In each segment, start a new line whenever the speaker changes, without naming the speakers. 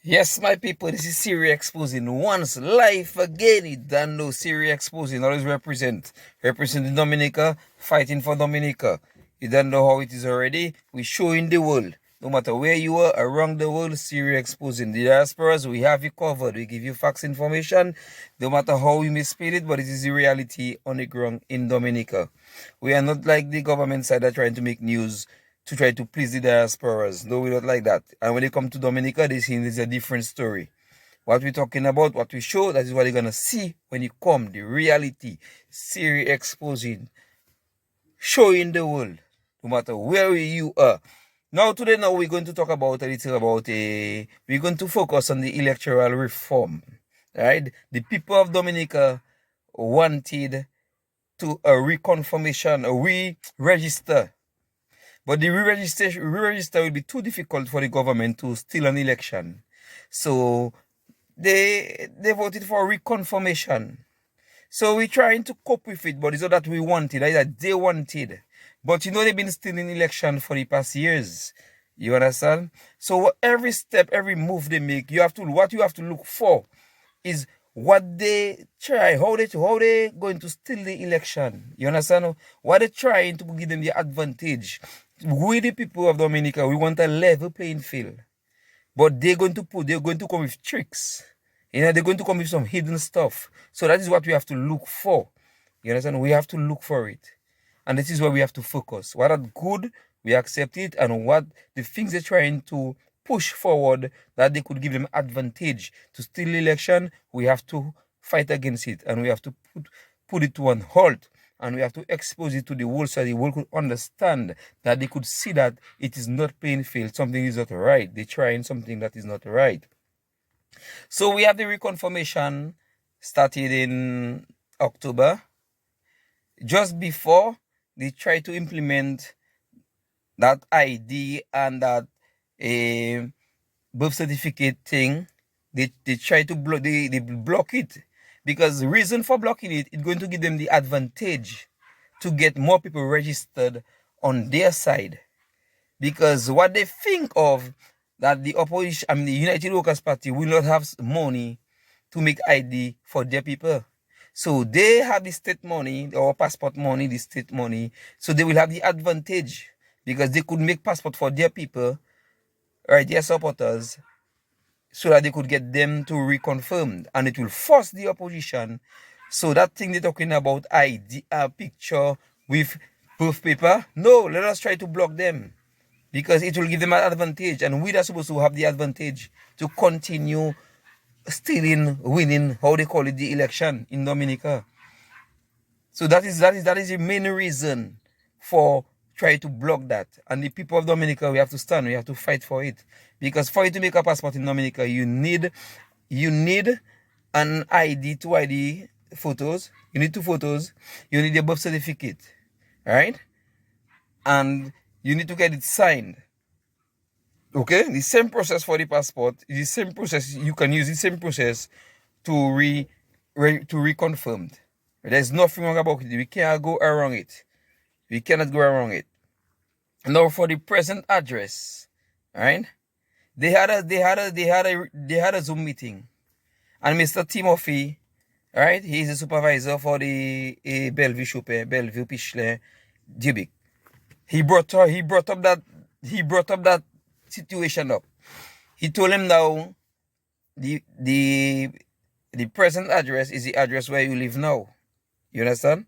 Yes, my people, this is Siri exposing once life again. You don't know Siri exposing always representing Dominica, fighting for Dominica. You don't know how it is already. We show in the world. No matter where you are around the world, Siri exposing. The diasporas, we have you covered. We give you facts information. No matter how you misspell it, but it is the reality on the ground in Dominica. We are not like the government side that trying to make news to try to please the diasporas. No, we don't like that. And when they come to Dominica, they see it's a different story. What we're talking about, what we show, that is what you're going to see when you come. The reality. Siri exposing. Showing the world. No matter where you are. Now, today, we're going to talk about a little about we're going to focus on the electoral reform. Right? The people of Dominica wanted to a reconfirmation, a re-register. But the re-register will be too difficult for the government to steal an election. So they voted for reconfirmation. So we're trying to cope with it, but it's not that we wanted, it's that they wanted. But they've been stealing election for the past years. You understand? So every step, every move they make, what you have to look for is what they try, how they going to steal the election. You understand? What they trying to give them the advantage. We the people of Dominica, we want a level playing field. But they're going to come with tricks. They're going to come with some hidden stuff. So that is what we have to look for. You understand? We have to look for it. And this is where we have to focus. What are good, we accept it. And what the things they're trying to push forward that they could give them advantage to steal the election, we have to fight against it. And we have to put it to an halt. And we have to expose it to the world so the world could understand that they could see that it is not playing field. Something is not right. They're trying something that is not right. So we have the reconfirmation started in October. Just before they try to implement that ID and that birth certificate thing, they try to block, they block it. Because the reason for blocking it, it's going to give them the advantage to get more people registered on their side. Because what they think of, that the opposition, the United Workers Party will not have money to make ID for their people. So they have the state money, or passport money, the state money. So they will have the advantage because they could make passport for their people, right, their supporters, so that they could get them to reconfirm, and it will force the opposition. So that thing they're talking about, ID, picture with birth paper, no, let us try to block them because it will give them an advantage, and we are supposed to have the advantage to continue stealing, winning, how they call it, the election in Dominica. So that is the main reason for try to block that. And the people of Dominica, we have to stand, we have to fight for it. Because for you to make a passport in Dominica, you need an ID, 2 ID photos. You need 2 photos. You need a birth certificate. Right? And you need to get it signed. Okay? The same process for the passport, the same process, you can use the same process to reconfirm. There's nothing wrong about it. We can't go around it. We cannot go around it. Now for the present address, right? They had a Zoom meeting, and Mr. Timothy, right? He is the supervisor for the Bellevue Pichler Dubik. He brought up that situation up. He told him now the present address is the address where you live now. You understand?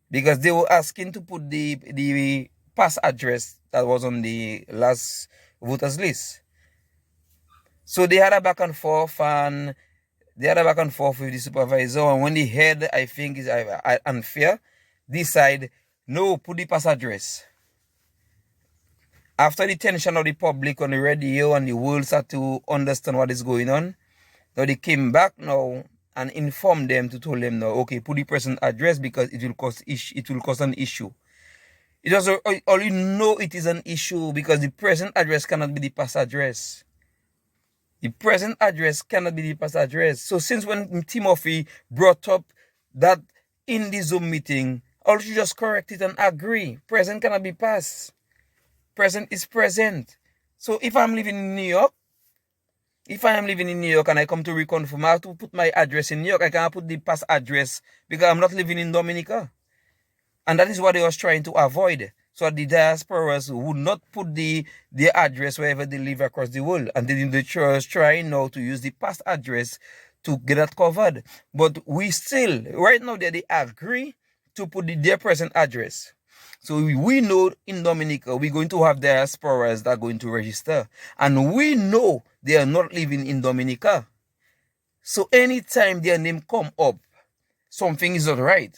Because they were asking to put the past address that was on the last voters list. So they had a back and forth, with the supervisor. And when they heard, I think is unfair, decide, no, put the past address. After the tension of the public on the radio and the world started to understand what is going on, now they came back now and informed them to tell them now, okay, put the present address because it will cause an issue. It also only know it is an issue because the present address cannot be the past address. The present address cannot be the past address. So since when Timothy brought up that in the Zoom meeting, all you just correct it and agree. Present cannot be past. Present is present. So if I'm living in New York, If I am living in New York and I come to reconfirm, I have to put my address in New York. I can't put the past address because I'm not living in Dominica. And that is what they was trying to avoid. So the diasporas would not put their address wherever they live across the world. And the church trying now to use the past address to get that covered. But we still, right now, they agree to put their present address. So we know in Dominica, we're going to have diasporas that are going to register. And we know they are not living in Dominica. So anytime their name come up, something is not right.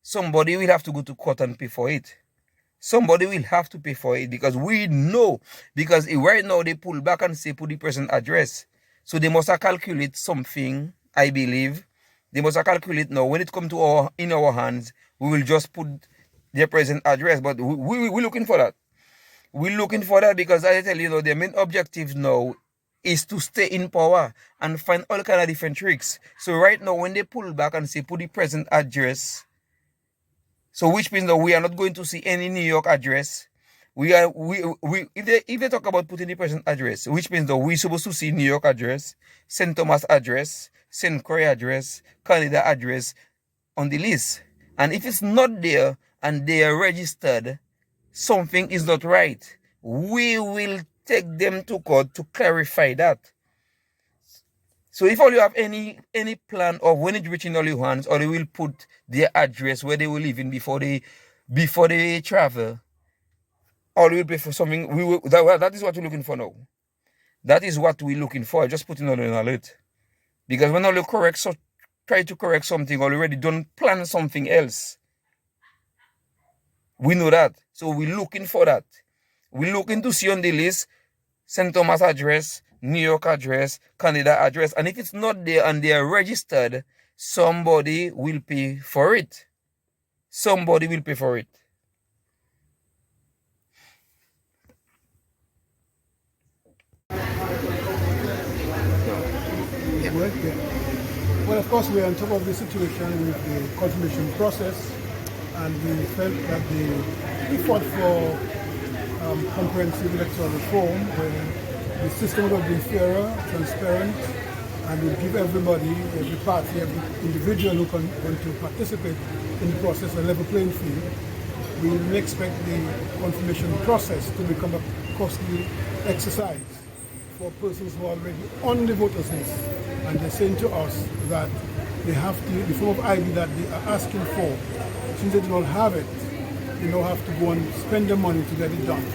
Somebody will have to go to court and pay for it. Somebody will have to pay for it because we know. Because right now they pull back and say put the present address. So they must calculate something, I believe. They must calculate now. When it comes to in our hands, we will just put their present address. But we're looking for that. We're looking for that because I tell you, their main objective now is to stay in power and find all kind of different tricks. So right now, when they pull back and say put the present address, so which means that we are not going to see any New York address. If they talk about putting the present address, which means that we're supposed to see New York address, St. Thomas address, St. Croix address, Canada address on the list. And if it's not there and they are registered, something is not right. We will take them to court to clarify that. So if all you have any plan of when it reaching all your hands, or they will put their address where they will live in before they travel, or they will pay for something, that is what we're looking for now. That is what we're looking for. Just putting on an alert. Because when all you try to correct something, already don't plan something else. We know that. So we're looking for that. We're looking to see on the list St. Thomas address, New York address, Canada address. And if it's not there and they are registered, somebody will pay for it. Somebody will pay for it.
Well, of course, we are on top of the situation with the confirmation process, and we felt that the effort for comprehensive electoral reform, where the system would be fairer, transparent, and will give everybody, every party, every individual who want to participate in the process a level playing field. We will expect the confirmation process to become a costly exercise for persons who are already on the voters list, and they're saying to us that they have to, the form of ID that they are asking for, since they do not have it, they now have to go and spend the money to get it done.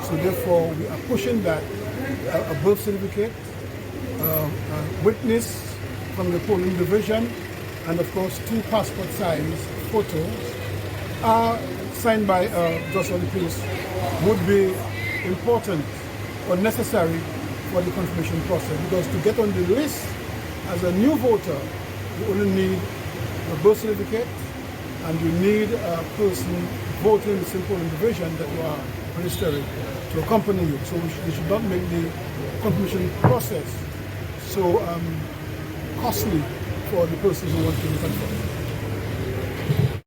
So therefore, we are pushing that a birth certificate, a witness from the polling division, and of course 2 passport size photos are signed by just on the police would be important or necessary for the confirmation process, because to get on the list as a new voter, you only need a birth certificate and you need a person voting in the same polling division that you are registering to accompany you. So they should not make the confirmation process so costly for the person who wants to be confirmed.